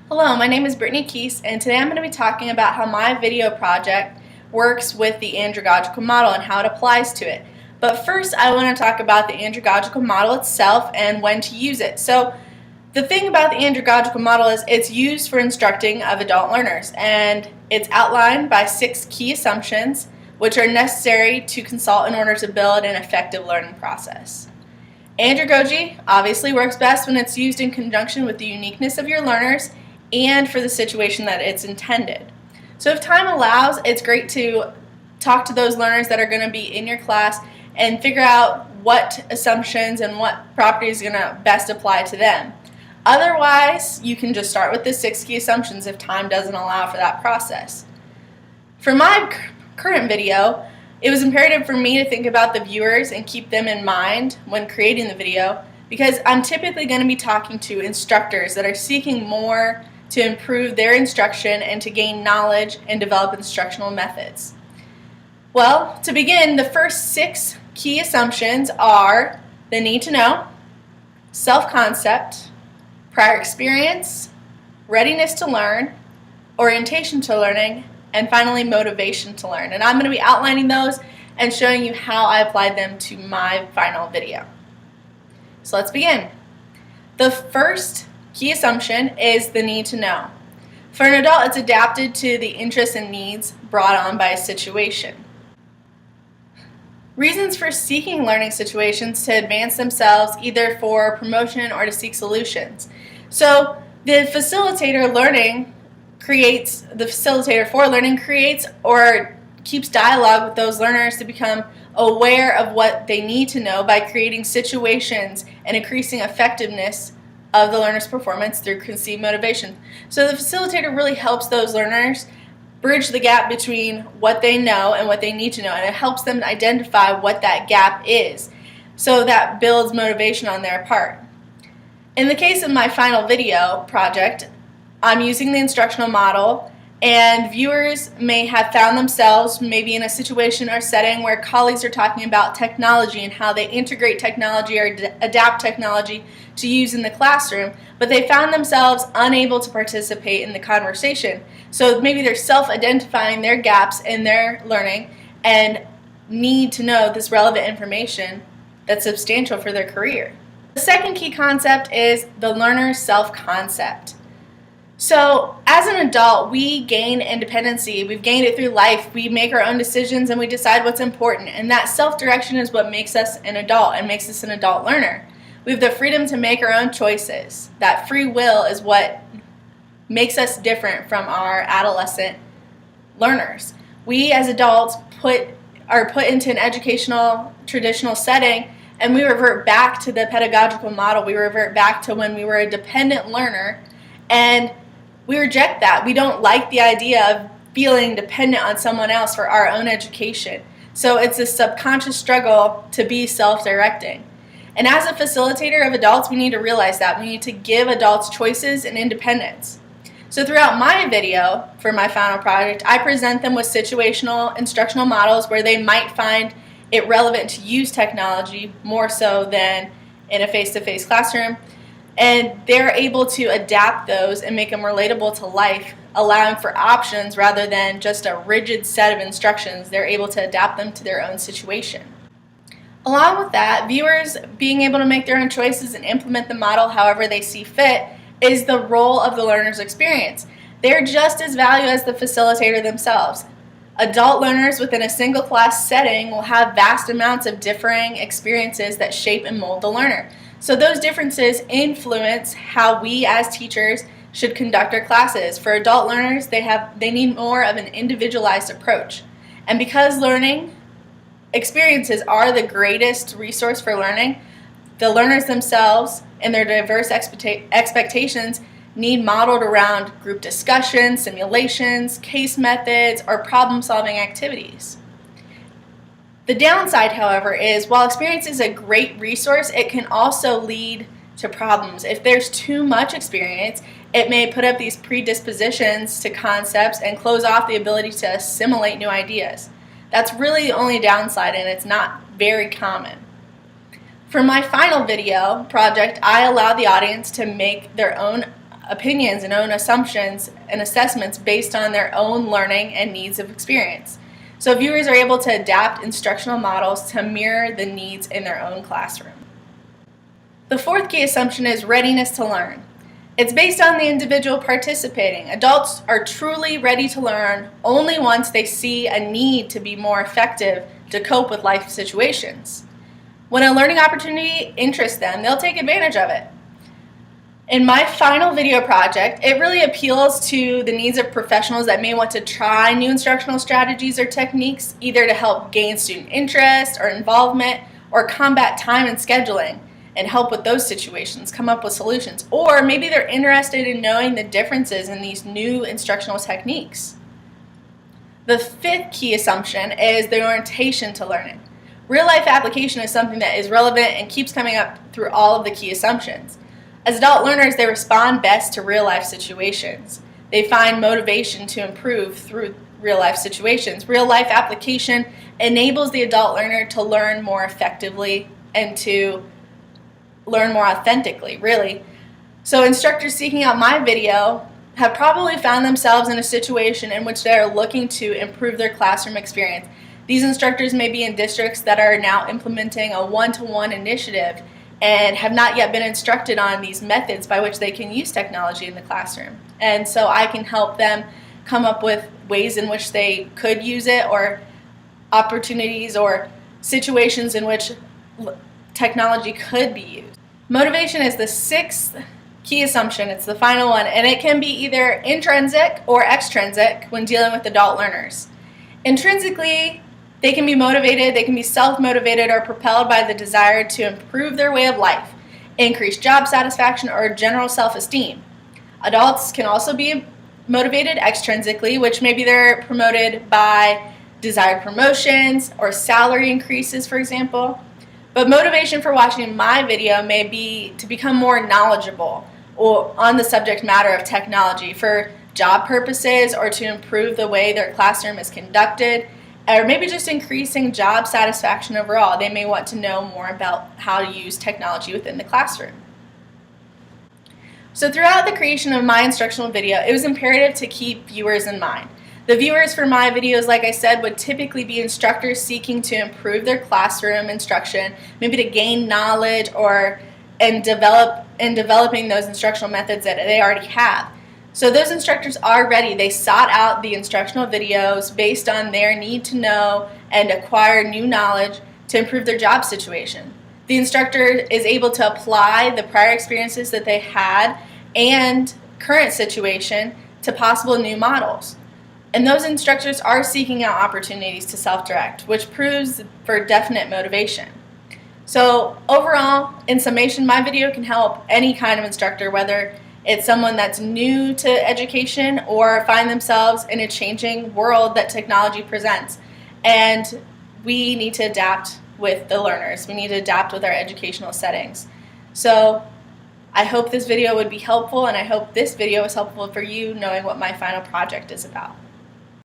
Hello, my name is Brittany Kuess, and today I'm going to be talking about how my video project works with the andragogical model and how it applies to it. But first, I want to talk about the andragogical model itself and when to use it. So, the thing about the andragogical model is it's used for instructing of adult learners, and it's outlined by 6 key assumptions which are necessary to consult in order to build an effective learning process. Andragogy obviously works best when it's used in conjunction with the uniqueness of your learners and for the situation that it's intended. So if time allows, it's great to talk to those learners that are going to be in your class and figure out what assumptions and what properties are going to best apply to them. Otherwise, you can just start with the 6 key assumptions if time doesn't allow for that process. For my current video, it was imperative for me to think about the viewers and keep them in mind when creating the video, because I'm typically going to be talking to instructors that are seeking more to improve their instruction and to gain knowledge and develop instructional methods. Well, to begin, the first 6 key assumptions are the need to know, self-concept, prior experience, readiness to learn, orientation to learning, and finally motivation to learn. And I'm going to be outlining those and showing you how I applied them to my final video. So let's begin. The first key assumption is the need to know. For an adult, it's adapted to the interests and needs brought on by a situation. Reasons for seeking learning situations to advance themselves, either for promotion or to seek solutions. So the facilitator for learning creates or keeps dialogue with those learners to become aware of what they need to know by creating situations and increasing effectiveness of the learner's performance through conceived motivation. So the facilitator really helps those learners bridge the gap between what they know and what they need to know, and it helps them identify what that gap is. So that builds motivation on their part. In the case of my final video project, I'm using the instructional model, and viewers may have found themselves maybe in a situation or setting where colleagues are talking about technology and how they integrate technology or adapt technology to use in the classroom, but they found themselves unable to participate in the conversation. So maybe they're self-identifying their gaps in their learning and need to know this relevant information that's substantial for their career. The second key concept is the learner's self-concept. So as an adult, we gain independency. We've gained it through life. We make our own decisions and we decide what's important. And that self-direction is what makes us an adult and makes us an adult learner. We have the freedom to make our own choices. That free will is what makes us different from our adolescent learners. We as adults are put into an educational traditional setting, and we revert back to the pedagogical model. We revert back to when we were a dependent learner, and we reject that. We don't like the idea of feeling dependent on someone else for our own education. So it's a subconscious struggle to be self-directing. And as a facilitator of adults, we need to realize that. We need to give adults choices and independence. So throughout my video for my final project, I present them with situational instructional models where they might find it relevant to use technology more so than in a face-to-face classroom. And they're able to adapt those and make them relatable to life, allowing for options rather than just a rigid set of instructions. They're able to adapt them to their own situation. Along with that, viewers being able to make their own choices and implement the model however they see fit is the role of the learner's experience. They're just as valuable as the facilitator themselves. Adult learners within a single class setting will have vast amounts of differing experiences that shape and mold the learner. So those differences influence how we as teachers should conduct our classes. For adult learners, they need more of an individualized approach. And because learning experiences are the greatest resource for learning, the learners themselves and their diverse expectations need modeled around group discussions, simulations, case methods, or problem-solving activities. The downside, however, is while experience is a great resource, it can also lead to problems. If there's too much experience, it may put up these predispositions to concepts and close off the ability to assimilate new ideas. That's really the only downside, and it's not very common. For my final video project, I allow the audience to make their own opinions and own assumptions and assessments based on their own learning and needs of experience. So viewers are able to adapt instructional models to mirror the needs in their own classroom. The fourth key assumption is readiness to learn. It's based on the individual participating. Adults are truly ready to learn only once they see a need to be more effective to cope with life situations. When a learning opportunity interests them, they'll take advantage of it. In my final video project, it really appeals to the needs of professionals that may want to try new instructional strategies or techniques, either to help gain student interest or involvement, or combat time and scheduling and help with those situations, come up with solutions. Or maybe they're interested in knowing the differences in these new instructional techniques. The fifth key assumption is the orientation to learning. Real-life application is something that is relevant and keeps coming up through all of the key assumptions. As adult learners, they respond best to real-life situations. They find motivation to improve through real-life situations. Real-life application enables the adult learner to learn more effectively and to learn more authentically, really. So instructors seeking out my video have probably found themselves in a situation in which they are looking to improve their classroom experience. These instructors may be in districts that are now implementing a one-to-one initiative and have not yet been instructed on these methods by which they can use technology in the classroom. And so I can help them come up with ways in which they could use it, or opportunities or situations in which technology could be used. Motivation is the sixth key assumption. It's the final one, and it can be either intrinsic or extrinsic when dealing with adult learners. Intrinsically, they can be motivated, they can be self-motivated or propelled by the desire to improve their way of life, increase job satisfaction, or general self-esteem. Adults can also be motivated extrinsically, which maybe they're promoted by desired promotions or salary increases, for example. But motivation for watching my video may be to become more knowledgeable or on the subject matter of technology for job purposes, or to improve the way their classroom is conducted, or maybe just increasing job satisfaction overall. They may want to know more about how to use technology within the classroom. So throughout the creation of my instructional video, it was imperative to keep viewers in mind. The viewers for my videos, like I said, would typically be instructors seeking to improve their classroom instruction, maybe to gain knowledge or developing those instructional methods that they already have. So those instructors are ready. They sought out the instructional videos based on their need to know and acquire new knowledge to improve their job situation. The instructor is able to apply the prior experiences that they had and current situation to possible new models. And those instructors are seeking out opportunities to self-direct, which proves for definite motivation. So overall, in summation, my video can help any kind of instructor, whether it's someone that's new to education or find themselves in a changing world that technology presents. And we need to adapt with the learners. We need to adapt with our educational settings. So I hope this video would be helpful, and I hope this video is helpful for you knowing what my final project is about.